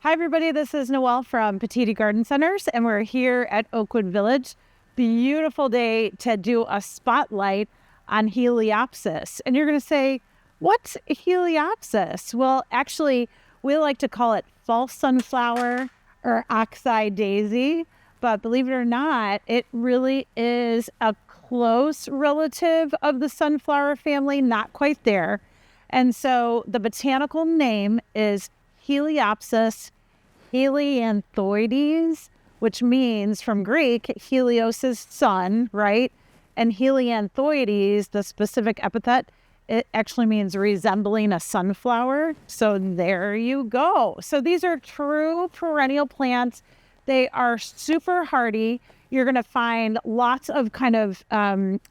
Hi, everybody. This is Noelle from Petitti Garden Centers, and we're here at Oakwood Village. Beautiful day to do a spotlight on Heliopsis. And you're going to say, what's Heliopsis? Well, actually, we like to call it false sunflower or ox-eye daisy. But believe it or not, it really is a close relative of the sunflower family, not quite there. And so the botanical name is Heliopsis helianthoides, which means from Greek, helios is sun, right? And helianthoides, the specific epithet, it actually means resembling a sunflower. So there you go. So these are true perennial plants. They are super hardy. You're going to find lots of kind of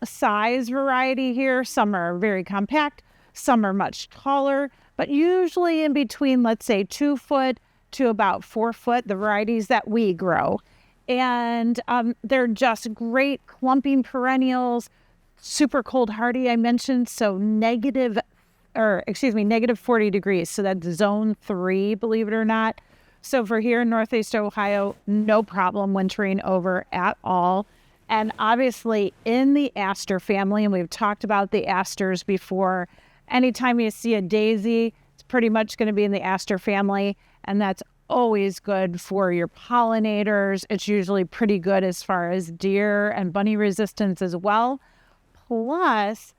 size variety here. Some are very compact. Some are much taller, but usually in between, let's say 2 foot to about 4 foot, the varieties that we grow. And they're just great clumping perennials, super cold hardy, I mentioned. So negative 40 degrees. So that's zone 3, believe it or not. So for here in Northeast Ohio, no problem wintering over at all. And obviously in the aster family, and we've talked about the asters before, anytime you see a daisy, it's pretty much going to be in the aster family, and that's always good for your pollinators. It's usually pretty good as far as deer and bunny resistance as well. Plus,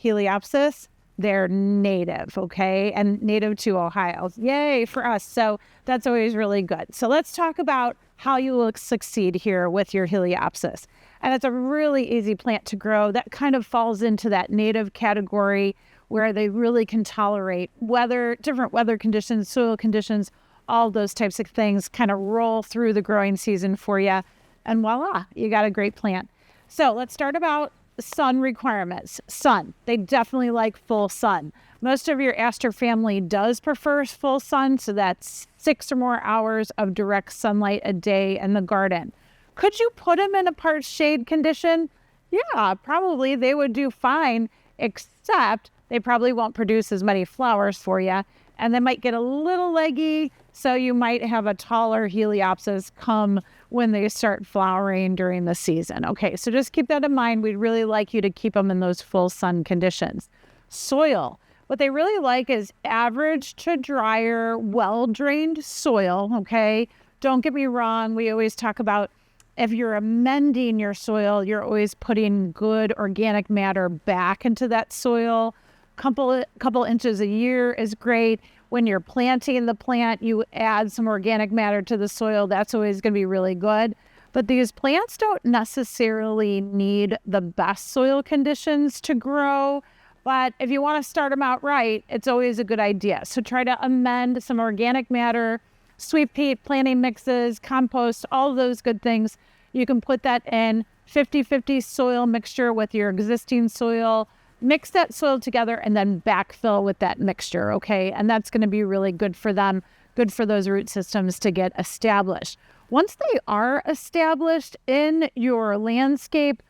Heliopsis, they're native, okay? And native to Ohio. Yay for us. So that's always really good. So let's talk about how you will succeed here with your Heliopsis. And it's a really easy plant to grow. That kind of falls into that native category where they really can tolerate different weather conditions, soil conditions, all those types of things kind of roll through the growing season for you. And voila, you got a great plant. So let's start about sun requirements. Sun, they definitely like full sun. Most of your aster family does prefer full sun, so that's 6 or more hours of direct sunlight a day in the garden. Could you put them in a part shade condition? Yeah, probably they would do fine, except they probably won't produce as many flowers for you, and they might get a little leggy, so you might have a taller Heliopsis come when they start flowering during the season. Okay, so just keep that in mind. We'd really like you to keep them in those full sun conditions. Soil. What they really like is average to drier, well-drained soil, okay? Don't get me wrong. We always talk about if you're amending your soil, you're always putting good organic matter back into that soil. Couple inches a year is great. When you're planting the plant, you add some organic matter to the soil. That's always going to be really good. But these plants don't necessarily need the best soil conditions to grow. But if you want to start them out right, it's always a good idea. So try to amend some organic matter, sweet peat, planting mixes, compost, all of those good things. You can put that in 50-50 soil mixture with your existing soil. Mix that soil together and then backfill with that mixture, okay? And that's going to be really good for them, good for those root systems to get established. Once they are established in your landscape,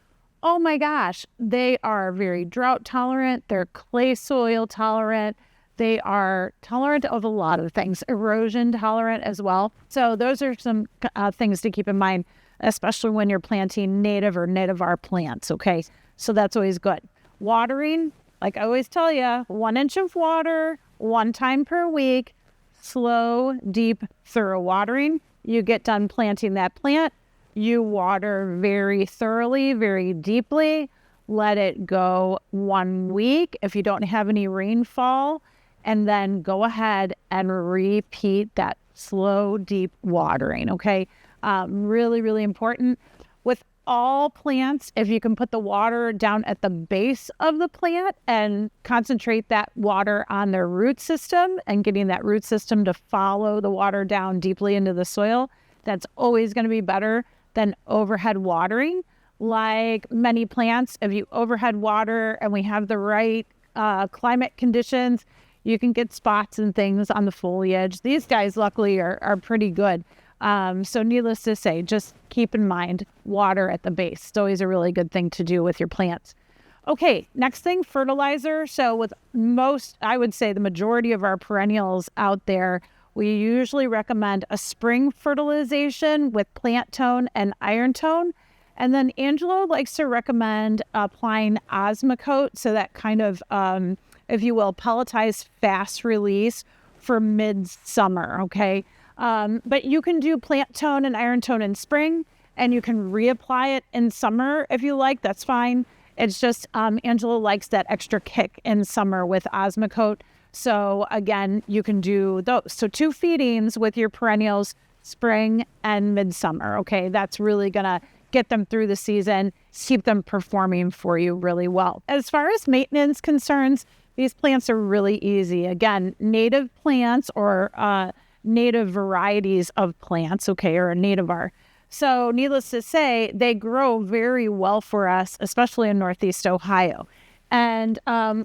oh my gosh, they are very drought tolerant. They're clay soil tolerant. They are tolerant of a lot of things, erosion tolerant as well. So those are some things to keep in mind, especially when you're planting native or nativar plants, okay? So that's always good. Watering, like I always tell you, 1 inch of water, 1 time per week, slow, deep, thorough watering. You get done planting that plant, you water very thoroughly, very deeply, let it go 1 week if you don't have any rainfall, and then go ahead and repeat that slow, deep watering, okay? Really, really important. With all plants, if you can put the water down at the base of the plant and concentrate that water on their root system and getting that root system to follow the water down deeply into the soil, that's always going to be better than overhead watering. Like many plants, if you overhead water and we have the right climate conditions, you can get spots and things on the foliage. These guys, luckily, are pretty good. So needless to say, just keep in mind water at the base. It's always a really good thing to do with your plants. Okay, next thing, fertilizer. So with most, I would say the majority of our perennials out there, we usually recommend a spring fertilization with plant tone and iron tone. And then Angelo likes to recommend applying Osmocote, so that kind of, if you will, pelletized fast release for midsummer, okay? But you can do plant tone and iron tone in spring, and you can reapply it in summer if you like. That's fine. It's just Angelo likes that extra kick in summer with Osmocote. So again, you can do those. So 2 feedings with your perennials, spring and midsummer, okay? That's really going to get them through the season, keep them performing for you really well. As far as maintenance concerns, these plants are really easy. Again, native plants or native varieties of plants, okay, or a nativar. So needless to say, they grow very well for us, especially in Northeast Ohio. And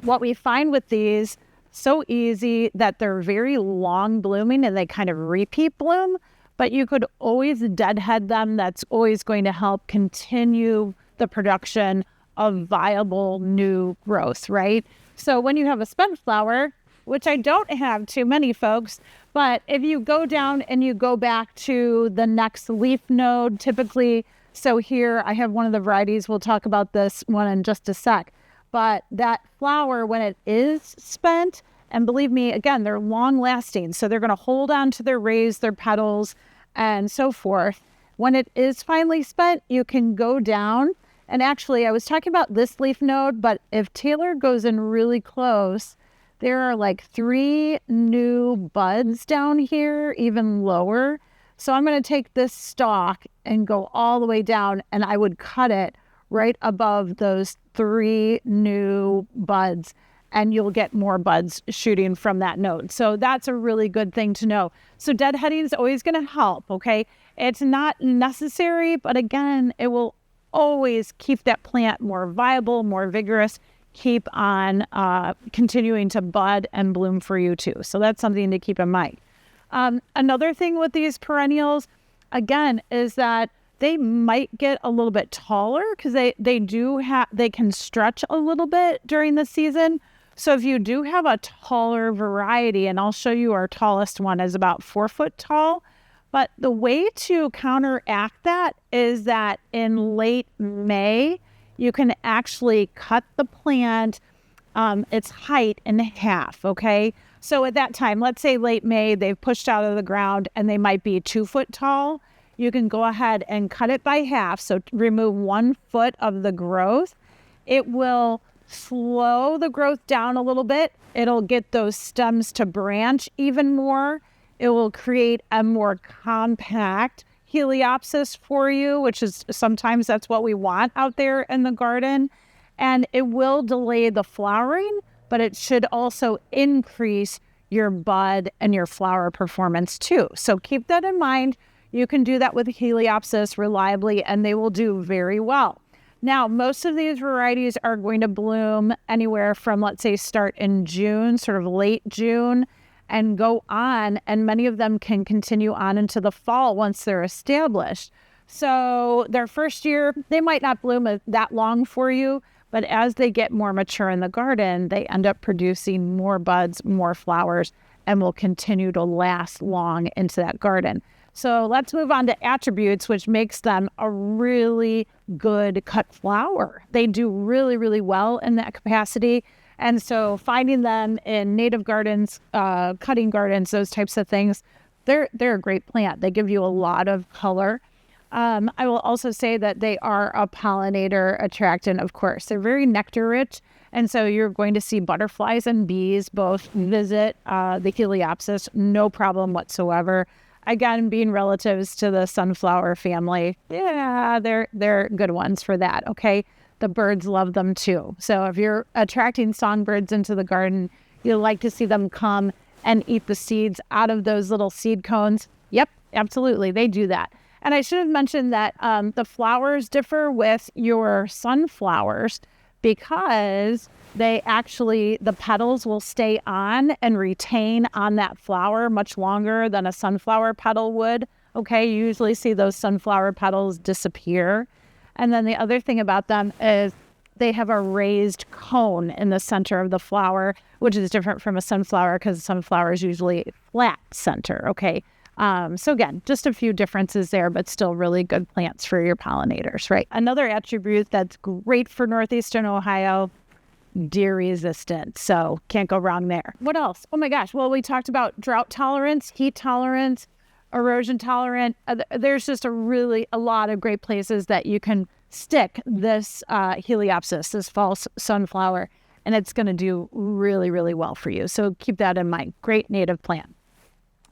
what we find with these, so easy that they're very long blooming and they kind of repeat bloom, but you could always deadhead them. That's always going to help continue the production of viable new growth, right? So when you have a spent flower, which I don't have too many, folks, but if you go down and you go back to the next leaf node, typically, so here I have one of the varieties, we'll talk about this one in just a sec, but that flower, when it is spent, and believe me, again, they're long lasting, so they're going to hold on to their rays, their petals, and so forth. When it is finally spent, you can go down, and actually, I was talking about this leaf node, but if Taylor goes in really close, there are like 3 new buds down here, even lower. So I'm going to take this stalk and go all the way down, and I would cut it right above those 3 new buds, and you'll get more buds shooting from that node. So that's a really good thing to know. So deadheading is always going to help, okay? It's not necessary, but again, it will always keep that plant more viable, more vigorous, keep on continuing to bud and bloom for you too. So that's something to keep in mind. Another thing with these perennials, again, is that they might get a little bit taller because they can stretch a little bit during the season. So if you do have a taller variety, and I'll show you our tallest one is about 4 foot tall, but the way to counteract that is that in late May, you can actually cut the plant, its height in half, okay? So at that time, let's say late May, they've pushed out of the ground and they might be 2 foot tall. You can go ahead and cut it by half. So remove 1 foot of the growth. It will slow the growth down a little bit. It'll get those stems to branch even more. It will create a more compact Heliopsis for you, which is sometimes that's what we want out there in the garden. And it will delay the flowering, but it should also increase your bud and your flower performance too. So keep that in mind. You can do that with Heliopsis reliably, and they will do very well. Now, most of these varieties are going to bloom anywhere from, let's say, start in June, sort of late June, and go on, and many of them can continue on into the fall once they're established. So their first year, they might not bloom that long for you, but as they get more mature in the garden, they end up producing more buds, more flowers, and will continue to last long into that garden. So let's move on to attributes, which makes them a really good cut flower. They do really, really well in that capacity. And so finding them in native gardens, cutting gardens, those types of things, they're a great plant. They give you a lot of color. I will also say that they are a pollinator attractant, of course. They're very nectar rich. And so you're going to see butterflies and bees both visit the Heliopsis, no problem whatsoever. Again, being relatives to the sunflower family, yeah, they're good ones for that, okay? The birds love them too. So if you're attracting songbirds into the garden, you'll like to see them come and eat the seeds out of those little seed cones. Yep, absolutely, they do that. And I should have mentioned that the flowers differ with your sunflowers because the petals will stay on and retain on that flower much longer than a sunflower petal would. Okay, you usually see those sunflower petals disappear. And then the other thing about them is they have a raised cone in the center of the flower, which is different from a sunflower because sunflower is usually flat center. Okay. So again, just a few differences there, but still really good plants for your pollinators, right? Another attribute that's great for Northeastern Ohio, deer resistant. So can't go wrong there. What else? Oh my gosh. Well, we talked about drought tolerance, heat tolerance, erosion tolerant. There's just a lot of great places that you can stick this Heliopsis, this fall sunflower, and it's going to do really, really well for you. So keep that in mind. Great native plant.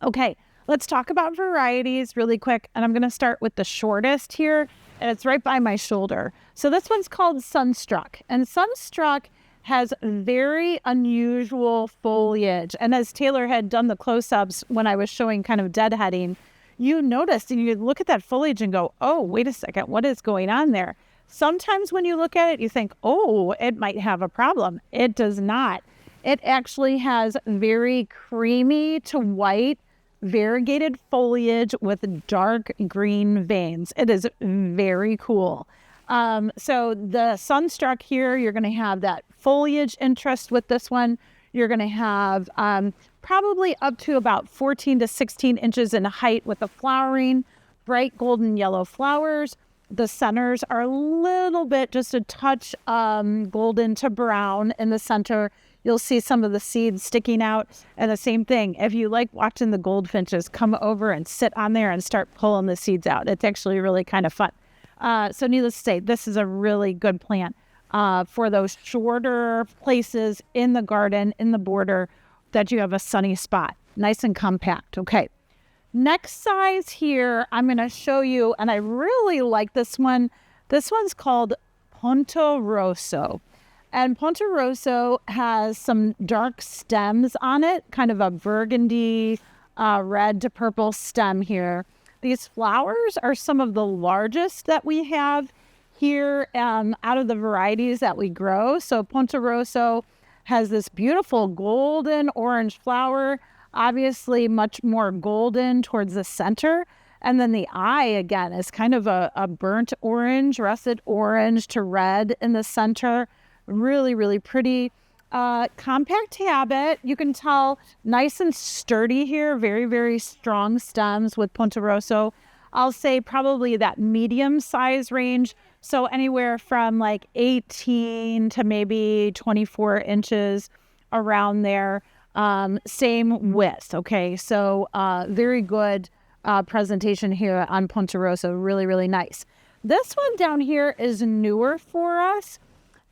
Okay, let's talk about varieties really quick. And I'm going to start with the shortest here, and it's right by my shoulder. So this one's called Sunstruck, and Sunstruck has very unusual foliage. And as Taylor had done the close-ups when I was showing kind of deadheading, you noticed and you look at that foliage and go, oh, wait a second, what is going on there? Sometimes when you look at it, you think, oh, it might have a problem. It does not. It actually has very creamy to white variegated foliage with dark green veins. It is very cool. So the Sunstruck here, you're going to have that foliage interest with this one. You're going to have probably up to about 14 to 16 inches in height with the flowering, bright golden yellow flowers. The centers are a little bit, just a touch golden to brown in the center. You'll see some of the seeds sticking out. And the same thing, if you like watching the goldfinches, come over and sit on there and start pulling the seeds out. It's actually really kind of fun. So needless to say, this is a really good plant for those shorter places in the garden, in the border, that you have a sunny spot. Nice and compact. Okay. Next size here, I'm going to show you, and I really like this one. This one's called Ponto Rosso. And Ponto Rosso has some dark stems on it, kind of a burgundy, red to purple stem here. These flowers are some of the largest that we have here out of the varieties that we grow. So Ponto Rosso has this beautiful golden orange flower, obviously much more golden towards the center. And then the eye, again, is kind of a burnt orange, russet orange to red in the center. Really, really pretty. Compact habit. You can tell nice and sturdy here. Very, very strong stems with Ponto Rosso. I'll say probably that medium size range. So anywhere from like 18 to maybe 24 inches around there. Same width. Okay. So very good presentation here on Ponto Rosso. Really, really nice. This one down here is newer for us.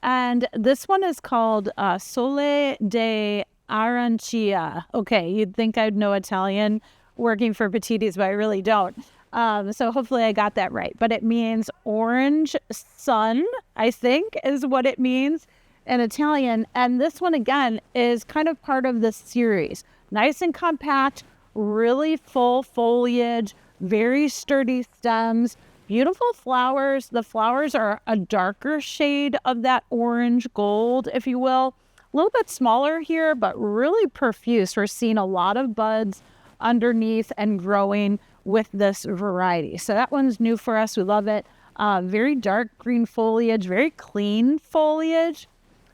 And this one is called Sole de Arancia. Okay, you'd think I'd know Italian working for Petitti's, but I really don't. So hopefully I got that right. But it means orange sun, I think, is what it means in Italian. And this one, again, is kind of part of this series. Nice and compact, really full foliage, very sturdy stems. Beautiful flowers. The flowers are a darker shade of that orange gold, if you will. A little bit smaller here, but really profuse. We're seeing a lot of buds underneath and growing with this variety. So that one's new for us. We love it. Very dark green foliage, very clean foliage.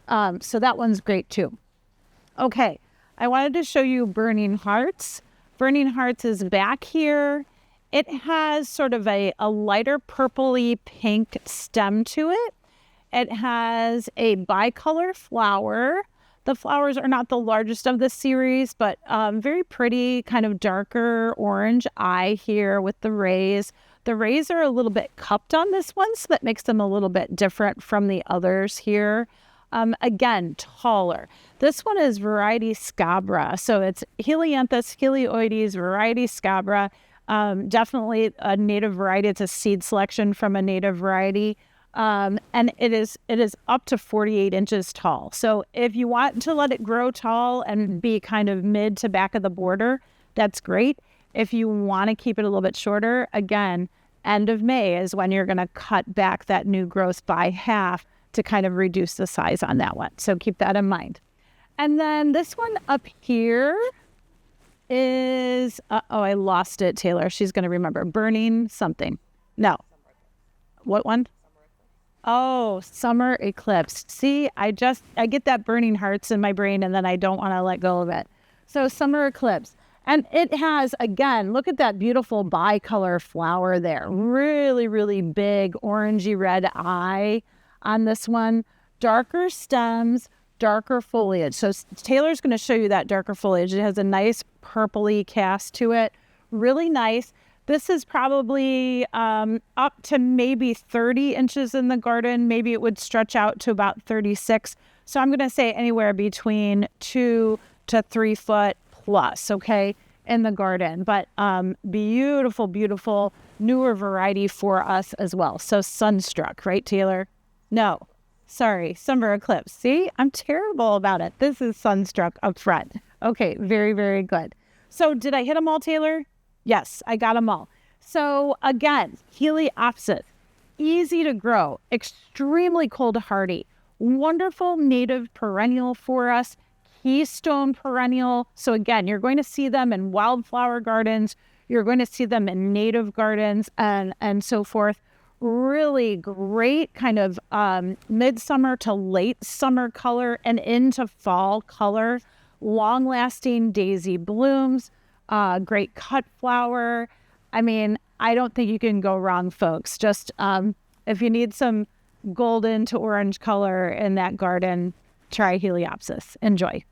So that one's great too. Okay, I wanted to show you Burning Hearts. Burning Hearts is back here. It has sort of a lighter purpley pink stem to it. It has a bicolor flower. The flowers are not the largest of the series, but very pretty, kind of darker orange eye here with the rays. The rays are a little bit cupped on this one, so that makes them a little bit different from the others here. Again, taller. This one is variety Scabra. So it's Helianthus helioides variety Scabra. Definitely a native variety. It's a seed selection from a native variety. And it is up to 48 inches tall. So if you want to let it grow tall and be kind of mid to back of the border, that's great. If you want to keep it a little bit shorter, again, end of May is when you're going to cut back that new growth by half to kind of reduce the size on that one. So keep that in mind. And then this one up here is, I lost it, Taylor. She's going to remember. Burning something. No. What one? Oh, summer eclipse. See, I get that burning hearts in my brain and then I don't want to let go of it. So summer eclipse. And it has, again, look at that beautiful bicolor flower there. Really, really big orangey red eye on this one. Darker stems, darker foliage. So Taylor's going to show you that darker foliage. It has a nice purpley cast to it. Really nice. This is probably up to maybe 30 inches in the garden. Maybe it would stretch out to about 36. So I'm going to say anywhere between 2 to 3 foot plus, okay, in the garden. But beautiful, beautiful newer variety for us as well. So sunstruck, right, Taylor? No, sorry, summer eclipse. See, I'm terrible about it. This is sunstruck up front. Okay, very, very good. So did I hit them all, Taylor? Yes, I got them all. So again, Heliopsis, easy to grow, extremely cold hardy, wonderful native perennial for us, keystone perennial. So again, you're going to see them in wildflower gardens, you're going to see them in native gardens and so forth. Really great kind of midsummer to late summer color and into fall color, long-lasting daisy blooms. Great cut flower. I mean, I don't think you can go wrong, folks. Just if you need some golden to orange color in that garden, try Heliopsis. Enjoy.